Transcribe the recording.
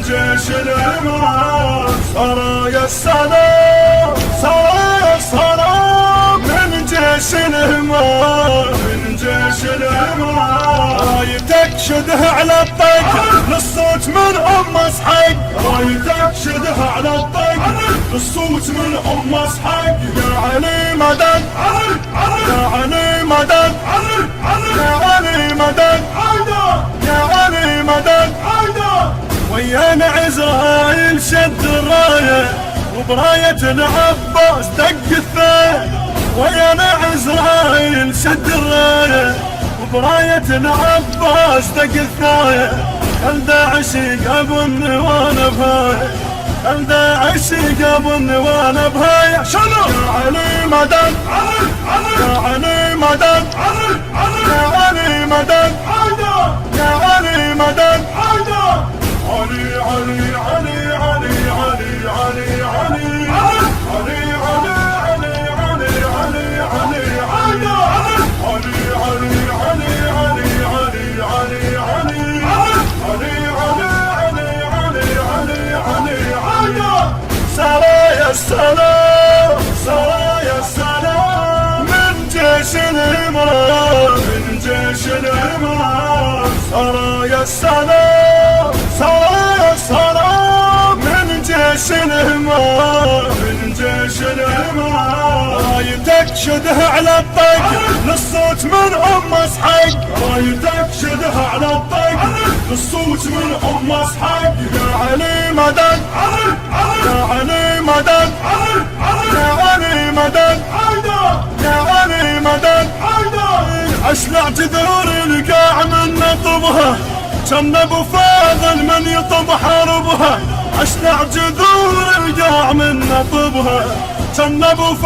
جيش الإمام سرايا السلام سرايا السلام من جيش الإمام من جيش الإمام رايتك شده على الطق للصوت من أم اسحق رايتك شده على الطق للصوت من أم اسحق يا علي مدد يا علي مدد يا علي مدد يا علي مدد ويانا عزرايل شد الرايه وبرايه العباس دق الثايه ويانا عزرايل شد الرايه وبرايه العباس دق الثايه خلدا عشيق ابو النوان بهايه خلدا عشيق ابو النوان بهايه شنو يا علي مدد يا علي مدد يا علي مدد يا علي مدد علي علي علي علي علي علي علي علي سرايا السلام سرايا السلام من جيش الإمام من جيش الإمام سرايا السلام سرايا السلام من جيش الإمام من جيش الإمام رايتك شده على الطق للصوت من أم اسحق رايتك شده على الطق للصوت من أم اسحق يا علي مدد يا علي مدد يا علي مدد يا علي مدد اشلع جذور القاع من نطبها كم ابو فاضل من يطب حربها اشلع جذور القاع من نطبها كم ابو